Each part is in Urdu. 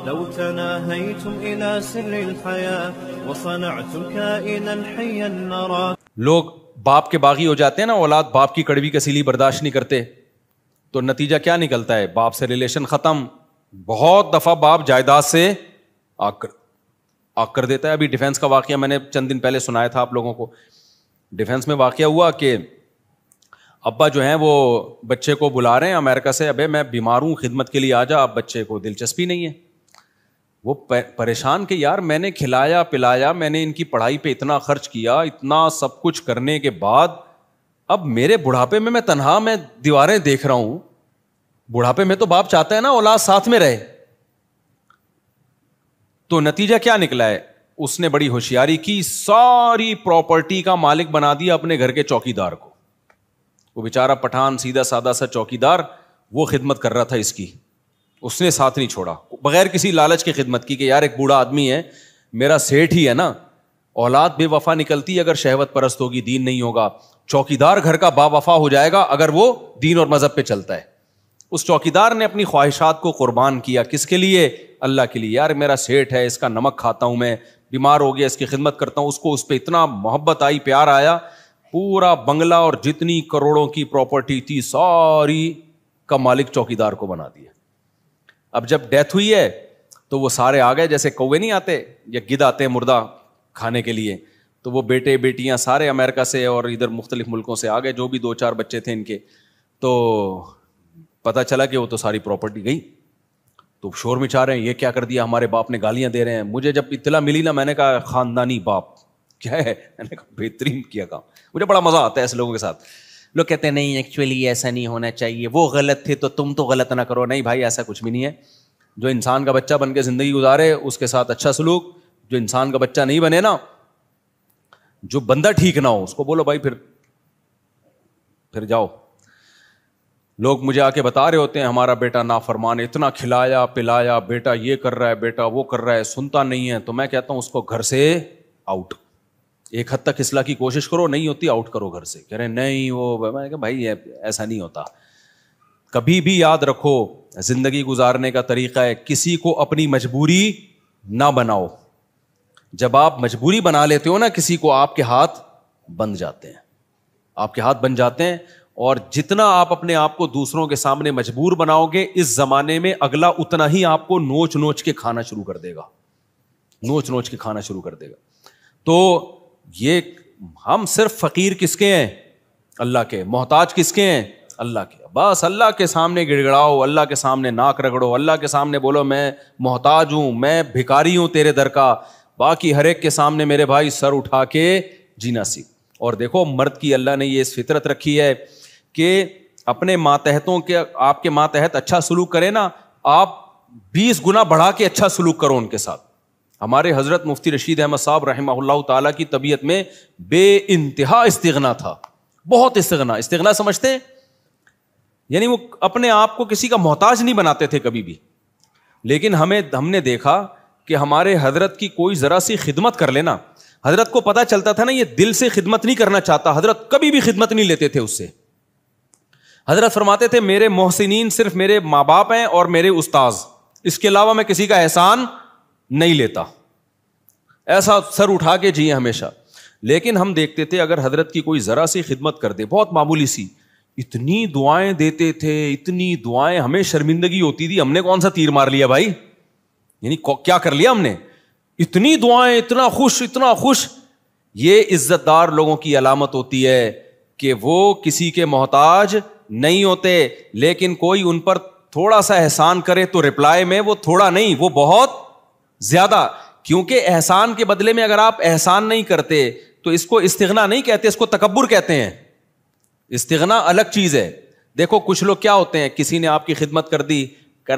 لو تناهيتم إلى سر الحياة وصنعتم كائنا حيا نرى. لوگ باپ کے باغی ہو جاتے ہیں نا، اولاد باپ کی کڑوی کسیلی برداشت نہیں کرتے، تو نتیجہ کیا نکلتا ہے؟ باپ سے ریلیشن ختم. بہت دفعہ باپ جائیداد سے آگ کر دیتا ہے. ابھی ڈیفینس کا واقعہ میں نے چند دن پہلے سنایا تھا آپ لوگوں کو. ڈیفینس میں واقعہ ہوا کہ ابا جو ہیں وہ بچے کو بلا رہے ہیں امریکہ سے، ابے میں بیمار ہوں خدمت کے لیے آ جا. اب بچے کو دلچسپی نہیں ہے، وہ پریشان کہ یار میں نے کھلایا پلایا، میں نے ان کی پڑھائی پہ اتنا خرچ کیا، اتنا سب کچھ کرنے کے بعد اب میرے بڑھاپے میں تنہا میں دیواریں دیکھ رہا ہوں. بڑھاپے میں تو باپ چاہتا ہے نا اولاد ساتھ میں رہے. تو نتیجہ کیا نکلا ہے؟ اس نے بڑی ہوشیاری کی، ساری پراپرٹی کا مالک بنا دیا اپنے گھر کے چوکیدار کو. وہ بیچارہ پٹھان سیدھا سادہ سا چوکیدار، وہ خدمت کر رہا تھا اس کی، اس نے ساتھ نہیں چھوڑا بغیر کسی لالچ کی خدمت کی کہ یار ایک بوڑھا آدمی ہے میرا سیٹ ہی ہے نا. اولاد بے وفا نکلتی ہے اگر شہوت پرست ہوگی، دین نہیں ہوگا. چوکیدار گھر کا با وفا ہو جائے گا اگر وہ دین اور مذہب پہ چلتا ہے. اس چوکیدار نے اپنی خواہشات کو قربان کیا، کس کے لیے؟ اللہ کے لیے. یار میرا سیٹ ہے، اس کا نمک کھاتا ہوں میں، بیمار ہو گیا اس کی خدمت کرتا ہوں. اس پہ اتنا محبت آئی، پیار آیا، پورا بنگلہ اور جتنی کروڑوں کی پراپرٹی تھی ساری کا مالک چوکیدار کو بنا دیا. اب جب ڈیتھ ہوئی ہے تو وہ سارے آ گئے، جیسے کوے نہیں آتے یا گدھ آتے ہیں مردہ کھانے کے لیے، تو وہ بیٹے بیٹیاں سارے امریکہ سے اور ادھر مختلف ملکوں سے آ گئے، جو بھی 2-4 بچے تھے ان کے. تو پتہ چلا کہ وہ تو ساری پراپرٹی گئی. تو شور مچا رہے ہیں یہ کیا کر دیا، ہمارے باپ نے گالیاں دے رہے ہیں. مجھے جب اطلاع ملی نا، میں نے کہا خاندانی باپ کیا ہے، میں نے کہا بہترین کیا کام. مجھے بڑا مزہ آتا ہے ایسے لوگوں کے ساتھ. لوگ کہتے ہیں نہیں ایکچولی ایسا نہیں ہونا چاہیے، وہ غلط تھے تو تم تو غلط نہ کرو. نہیں بھائی، ایسا کچھ بھی نہیں ہے. جو انسان کا بچہ بن کے زندگی گزارے اس کے ساتھ اچھا سلوک. جو انسان کا بچہ نہیں بنے نا، جو بندہ ٹھیک نہ ہو، اس کو بولو بھائی پھر جاؤ. لوگ مجھے آ کے بتا رہے ہوتے ہیں ہمارا بیٹا نافرمان، اتنا کھلایا پلایا، بیٹا یہ کر رہا ہے، بیٹا وہ کر رہا ہے، سنتا نہیں ہے. تو میں کہتا ہوں اس کو گھر سے آؤٹ. ایک حد تک اصلاح کی کوشش کرو، نہیں ہوتی آؤٹ کرو گھر سے. کہہ رہے نہیں وہ، میں کہا بھائی ایسا نہیں ہوتا. کبھی بھی یاد رکھو زندگی گزارنے کا طریقہ ہے کسی کو اپنی مجبوری نہ بناؤ. جب آپ مجبوری بنا لیتے ہو نا کسی کو، آپ کے ہاتھ بند جاتے ہیں، آپ کے ہاتھ بن جاتے ہیں. اور جتنا آپ اپنے آپ کو دوسروں کے سامنے مجبور بناؤ گے، اس زمانے میں اگلا اتنا ہی آپ کو نوچ نوچ کے کھانا شروع کر دے گا، نوچ نوچ کے کھانا شروع کر دے گا. تو یہ ہم صرف فقیر کس کے ہیں؟ اللہ کے. محتاج کس کے ہیں؟ اللہ کے. بس اللہ کے سامنے گڑ گڑاؤ، اللہ کے سامنے ناک رگڑو، اللہ کے سامنے بولو میں محتاج ہوں، میں بھکاری ہوں تیرے در کا. باقی ہر ایک کے سامنے میرے بھائی سر اٹھا کے جینا سیکھ. اور دیکھو مرد کی اللہ نے یہ فطرت رکھی ہے کہ اپنے ماتحتوں کے، آپ کے ماتحت اچھا سلوک کرے نا، آپ 20 گنا بڑھا کے اچھا سلوک کرو ان کے ساتھ. ہمارے حضرت مفتی رشید احمد صاحب رحمہ اللہ تعالیٰ کی طبیعت میں بے انتہا استغنا تھا، بہت استغنا. استغنا سمجھتے ہیں؟ یعنی وہ اپنے آپ کو کسی کا محتاج نہیں بناتے تھے کبھی بھی. لیکن ہم نے دیکھا کہ ہمارے حضرت کی کوئی ذرا سی خدمت کر لینا، حضرت کو پتا چلتا تھا نا یہ دل سے خدمت نہیں کرنا چاہتا، حضرت کبھی بھی خدمت نہیں لیتے تھے اس سے. حضرت فرماتے تھے میرے محسنین صرف میرے ماں باپ ہیں اور میرے استاذ، اس کے علاوہ میں کسی کا احسان نہیں لیتا. ایسا سر اٹھا کے جیے ہمیشہ. لیکن ہم دیکھتے تھے اگر حضرت کی کوئی ذرا سی خدمت کر دے، بہت معمولی سی، اتنی دعائیں دیتے تھے، اتنی دعائیں، ہمیں شرمندگی ہوتی تھی ہم نے کون سا تیر مار لیا بھائی، یعنی کیا کر لیا ہم نے، اتنی دعائیں، اتنا خوش اتنا خوش. یہ عزت دار لوگوں کی علامت ہوتی ہے کہ وہ کسی کے محتاج نہیں ہوتے. لیکن کوئی ان پر تھوڑا سا احسان کرے تو رپلائی میں وہ تھوڑا نہیں، وہ بہت زیادہ. کیونکہ احسان کے بدلے میں اگر آپ احسان نہیں کرتے تو اس کو استغنا نہیں کہتے، اس کو تکبر کہتے ہیں. استغنا الگ چیز ہے. دیکھو کچھ لوگ کیا ہوتے ہیں، کسی نے آپ کی خدمت کر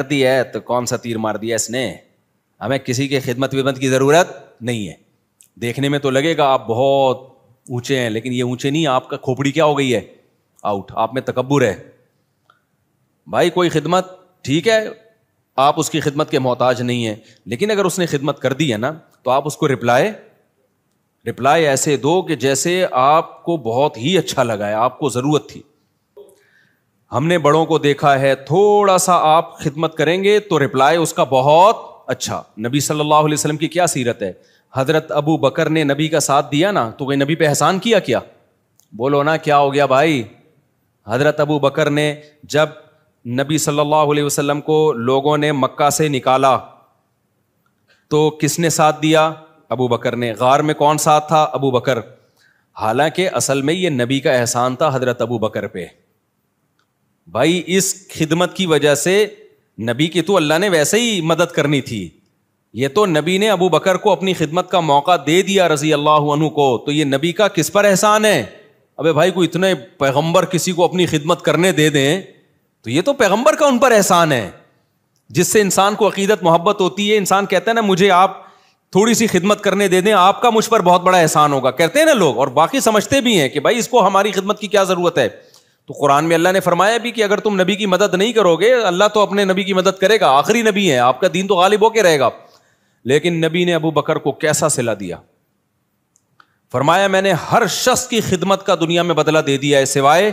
دی ہے تو کون سا تیر مار دیا اس نے، ہمیں کسی کی خدمت کی ضرورت نہیں ہے. دیکھنے میں تو لگے گا آپ بہت اونچے ہیں، لیکن یہ اونچے نہیں، آپ کا کھوپڑی کیا ہو گئی ہے، آؤٹ. آپ میں تکبر ہے. بھائی کوئی خدمت ٹھیک ہے، آپ اس کی خدمت کے محتاج نہیں ہیں، لیکن اگر اس نے خدمت کر دی ہے نا تو آپ اس کو رپلائی ایسے دو کہ جیسے آپ کو بہت ہی اچھا لگا ہے، آپ کو ضرورت تھی. ہم نے بڑوں کو دیکھا ہے، تھوڑا سا آپ خدمت کریں گے تو رپلائی اس کا بہت اچھا نبی صلی اللہ علیہ وسلم کی کیا سیرت ہے؟ حضرت ابو بکر نے نبی کا ساتھ دیا نا تو کوئی نبی پہ احسان کیا کیا؟ بولو نا کیا ہو گیا بھائی؟ حضرت ابو بکر نے جب نبی صلی اللہ علیہ وسلم کو لوگوں نے مکہ سے نکالا تو کس نے ساتھ دیا؟ ابو بکر نے. غار میں کون ساتھ تھا؟ ابو بکر. حالانکہ اصل میں یہ نبی کا احسان تھا حضرت ابو بکر پہ. بھائی اس خدمت کی وجہ سے نبی کی تو اللہ نے ویسے ہی مدد کرنی تھی, یہ تو نبی نے ابو بکر کو اپنی خدمت کا موقع دے دیا رضی اللہ عنہ کو, تو یہ نبی کا کس پر احسان ہے؟ ابے بھائی کوئی اتنے پیغمبر کسی کو اپنی خدمت کرنے دے دیں تو یہ تو پیغمبر کا ان پر احسان ہے, جس سے انسان کو عقیدت محبت ہوتی ہے. انسان کہتا ہے نا مجھے آپ تھوڑی سی خدمت کرنے دے دیں, آپ کا مجھ پر بہت بڑا احسان ہوگا, کہتے ہیں نا لوگ, اور باقی سمجھتے بھی ہیں کہ بھائی اس کو ہماری خدمت کی کیا ضرورت ہے. تو قرآن میں اللہ نے فرمایا بھی کہ اگر تم نبی کی مدد نہیں کرو گے اللہ تو اپنے نبی کی مدد کرے گا, آخری نبی ہے, آپ کا دین تو غالب ہو کے رہے گا. لیکن نبی نے ابو بکر کو کیسا صلہ دیا, فرمایا میں نے ہر شخص کی خدمت کا دنیا میں بدلہ دے دیا ہے سوائے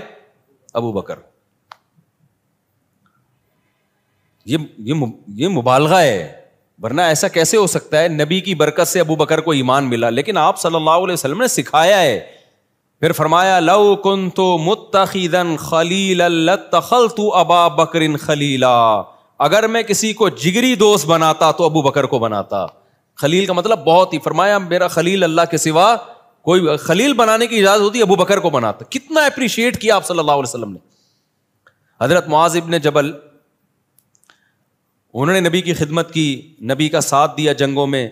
ابو بکر. یہ مبالغہ ہے, ورنہ ایسا کیسے ہو سکتا ہے؟ نبی کی برکت سے ابو بکر کو ایمان ملا, لیکن آپ صلی اللہ علیہ وسلم نے سکھایا ہے. پھر فرمایا لو کنت متخذا خلیلا لاتخذت ابا بکر خلیلا, اگر میں کسی کو جگری دوست بناتا تو ابو بکر کو بناتا. خلیل کا مطلب بہت ہی, فرمایا میرا خلیل اللہ کے سوا کوئی, خلیل بنانے کی اجازت ہوتی ابو بکر کو بناتا. کتنا اپریشیٹ کیا آپ صلی اللہ علیہ وسلم نے. حضرت معاذ ابن جبل, انہوں نے نبی کی خدمت کی, نبی کا ساتھ دیا جنگوں میں,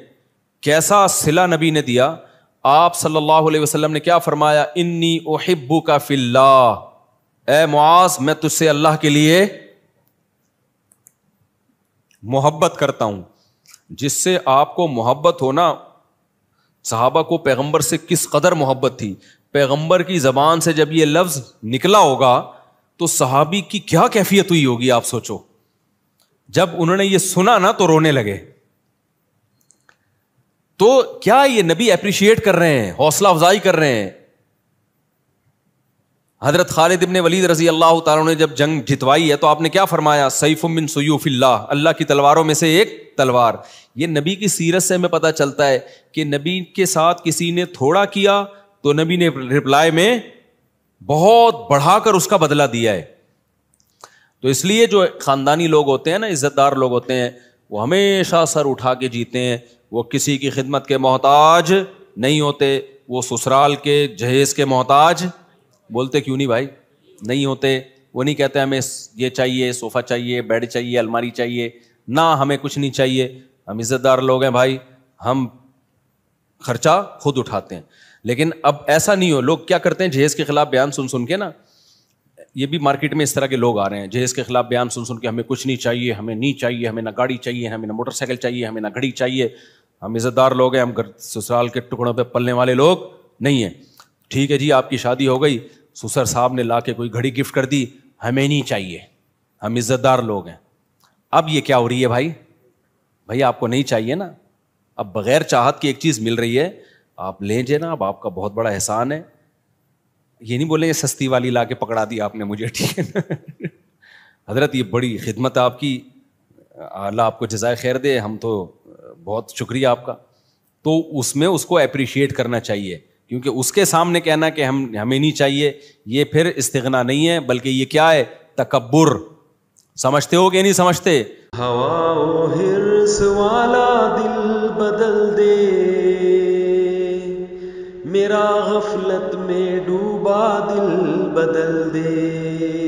کیسا صلہ نبی نے دیا. آپ صلی اللہ علیہ وسلم نے کیا فرمایا؟ انی احبک فی اللہ, اے معاذ میں تجھ سے اللہ کے لیے محبت کرتا ہوں. جس سے آپ کو محبت ہونا, صحابہ کو پیغمبر سے کس قدر محبت تھی. پیغمبر کی زبان سے جب یہ لفظ نکلا ہوگا تو صحابی کی کیا کیفیت ہوئی ہوگی آپ سوچو. جب انہوں نے یہ سنا نا تو رونے لگے. تو کیا یہ نبی اپریشیٹ کر رہے ہیں, حوصلہ افزائی کر رہے ہیں. حضرت خالد ابن ولید رضی اللہ تعالیٰ نے جب جنگ جتوائی ہے تو آپ نے کیا فرمایا؟ سیف من سیوف اللہ, اللہ کی تلواروں میں سے ایک تلوار. یہ نبی کی سیرت سے ہمیں پتہ چلتا ہے کہ نبی کے ساتھ کسی نے تھوڑا کیا تو نبی نے رپلائی میں بہت بڑھا کر اس کا بدلہ دیا ہے. تو اس لیے جو خاندانی لوگ ہوتے ہیں نا, عزت دار لوگ ہوتے ہیں, وہ ہمیشہ سر اٹھا کے جیتے ہیں, وہ کسی کی خدمت کے محتاج نہیں ہوتے, وہ سسرال کے جہیز کے محتاج, بولتے کیوں نہیں بھائی, نہیں ہوتے. وہ نہیں کہتے ہمیں یہ چاہیے, صوفہ چاہیے, بیڈ چاہیے, الماری چاہیے, نہ ہمیں کچھ نہیں چاہیے, ہم عزت دار لوگ ہیں بھائی, ہم خرچہ خود اٹھاتے ہیں. لیکن اب ایسا نہیں ہو. لوگ کیا کرتے ہیں, جہیز کے خلاف بیان سن سن کے نا, یہ بھی مارکیٹ میں اس طرح کے لوگ آ رہے ہیں, جہیز کے خلاف بیان سن سن کے ہمیں کچھ نہیں چاہیے, ہمیں نہیں چاہیے, ہمیں نہ گاڑی چاہیے, ہمیں نہ موٹر سائیکل چاہیے, ہمیں نہ گھڑی چاہیے, ہم عزت دار لوگ ہیں, ہم سسرال کے ٹکڑوں پہ پلنے والے لوگ نہیں ہیں. ٹھیک ہے جی, آپ کی شادی ہو گئی, سسر صاحب نے لا کے کوئی گھڑی گفٹ کر دی, ہمیں نہیں چاہیے, ہم عزت دار لوگ ہیں. اب یہ کیا ہو رہی ہے بھائی؟ بھائی آپ کو نہیں چاہیے نا, اب بغیر چاہت کی ایک چیز مل رہی ہے, آپ لیں جناب, آپ کا بہت بڑا احسان ہے. یہ نہیں بولیں سستی والی لا کے پکڑا دی آپ نے مجھے, ٹھیک ہے نا حضرت یہ بڑی خدمت ہے آپ کی, اللہ آپ کو جزائے خیر دے, ہم تو بہت شکریہ آپ کا. تو اس میں اس کو اپریشیٹ کرنا چاہیے, کیونکہ اس کے سامنے کہنا کہ ہمیں نہیں چاہیے, یہ پھر استغنا نہیں ہے, بلکہ یہ کیا ہے؟ تکبر. سمجھتے ہو کہ نہیں سمجھتے؟ ہوا و حرص والا دل بدل دے, میرا غفلت میں ڈوبا دل بدل دے.